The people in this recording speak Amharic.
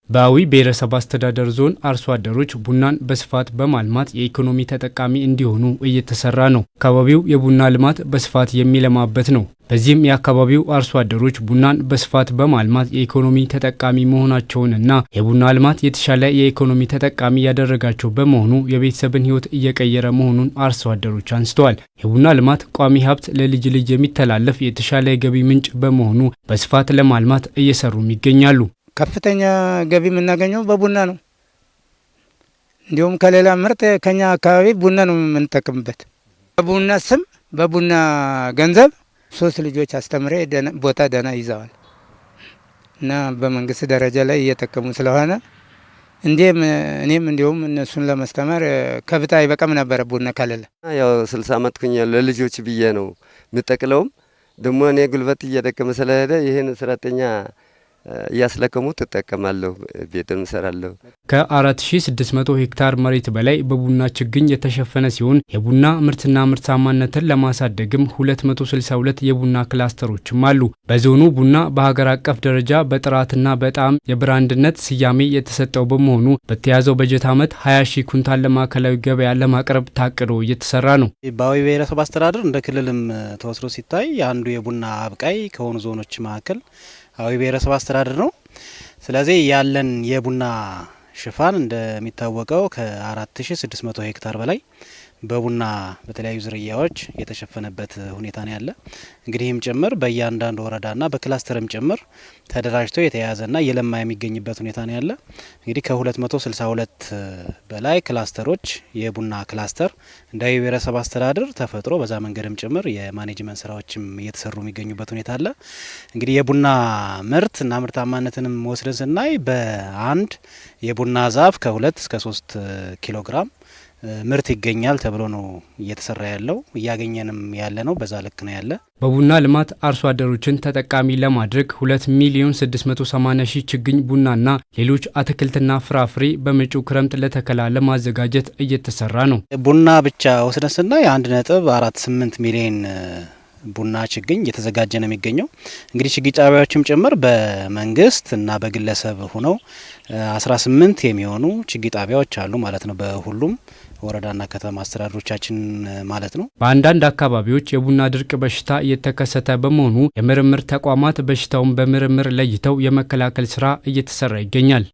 በአዊ ብሔረሰብ አስተዳደር ዞን አርሶ አደሮች ቡናን በስፋት በማልማት የኢኮኖሚ ተጠቃሚ እንዲሆኑ እየተሰራ ነው። አካባቢው የቡና ልማት በስፋት የሚለማበት ነው። በዚህም የአካባቢው አርሶ አደሮች ቡናን በስፋት በማልማት የኢኮኖሚ ተጠቃሚ መሆናቸውንና የቡና ልማት የተሻለ የኢኮኖሚ ተጠቃሚ ያደረጋቸው በመሆኑ የቤተሰብን ሕይወት እየቀየረ መሆኑን አርሶ አደሮች አንስተዋል። የቡና ልማት ቋሚ ሀብት ለልጅ ልጅ የሚተላለፍ የተሻለ የገቢ ምንጭ በመሆኑ በስፋት ለማልማት እየሰሩም ይገኛሉ። ከፍተኛ ገቢ የምናገኘው በቡና ነው። እንዲሁም ከሌላ ምርት ከኛ አካባቢ ቡና ነው የምንጠቀምበት። በቡና ስም በቡና ገንዘብ 3 ልጆች አስተምሬ ቦታ ደህና ይዘዋል እና በመንግስት ደረጃ ላይ እየጠቀሙ ስለሆነ እኔም እንዲሁም እነሱን ለማስተማር ከብታ አይበቃም ነበር ቡና ካለለ። ያው 60 ዓመት ኩኛል ለልጆች ብዬ ነው የምጠቅለውም ደግሞ እኔ ጉልበት እየደከመ ስለሄደ ይሄን ሰራተኛ እያስለከሙ ተጠቀማለሁ፣ ቤትም ሰራለሁ። ከ4600 ሄክታር መሬት በላይ በቡና ችግኝ የተሸፈነ ሲሆን የቡና ምርትና ምርታማነትን ለማሳደግም 262 የቡና ክላስተሮችም አሉ። በዞኑ ቡና በሀገር አቀፍ ደረጃ በጥራትና በጣዕም የብራንድነት ስያሜ የተሰጠው በመሆኑ በተያዘው በጀት ዓመት 20 ሺህ ኩንታል ለማዕከላዊ ገበያ ለማቅረብ ታቅዶ እየተሰራ ነው። በአዊ ብሔረሰብ አስተዳደር እንደ ክልልም ተወስዶ ሲታይ አንዱ የቡና አብቃይ ከሆኑ ዞኖች መካከል አዊ ብሔረሰብ አስተዳደር ነው። ስለዚህ ያለን የቡና ሽፋን እንደሚታወቀው ከ4600 ሄክታር በላይ በቡና በተለያዩ ዝርያዎች የተሸፈነበት ሁኔታ ነው ያለ። እንግዲህም ጭምር በእያንዳንዱ ወረዳና በክላስተርም ጭምር ተደራጅቶ የተያዘና የለማ የሚገኝበት ሁኔታ ነው ያለ። እንግዲህ ከ262 በላይ ክላስተሮች የቡና ክላስተር እንደ አዊ ብሔረሰብ አስተዳደር ተፈጥሮ በዛ መንገድም ጭምር የማኔጅመንት ስራዎችም እየተሰሩ የሚገኙበት ሁኔታ አለ። እንግዲህ የቡና ምርት እና ምርታማነትንም ወስደን ስናይ በአንድ የቡና ዛፍ ከ2 እስከ 3 ኪሎ ግራም ምርት ይገኛል ተብሎ ነው እየተሰራ ያለው። እያገኘንም ያለ ነው። በዛ ልክ ነው ያለ። በቡና ልማት አርሶ አደሮችን ተጠቃሚ ለማድረግ 2,680,000 ችግኝ ቡናና ሌሎች አትክልትና ፍራፍሬ በመጪው ክረምት ለተከላ ለማዘጋጀት እየተሰራ ነው። ቡና ብቻ ወስደን ስናይ 1.48 ሚሊዮን ቡና ችግኝ እየተዘጋጀ ነው የሚገኘው። እንግዲህ ችግኝ ጣቢያዎችም ጭምር በመንግስት እና በግለሰብ ሆነው 18 የሚሆኑ ችግኝ ጣቢያዎች አሉ ማለት ነው፣ በሁሉም ወረዳና ከተማ አስተዳደሮቻችን ማለት ነው። በአንዳንድ አካባቢዎች የቡና ድርቅ በሽታ እየተከሰተ በመሆኑ የምርምር ተቋማት በሽታውን በምርምር ለይተው የመከላከል ስራ እየተሰራ ይገኛል።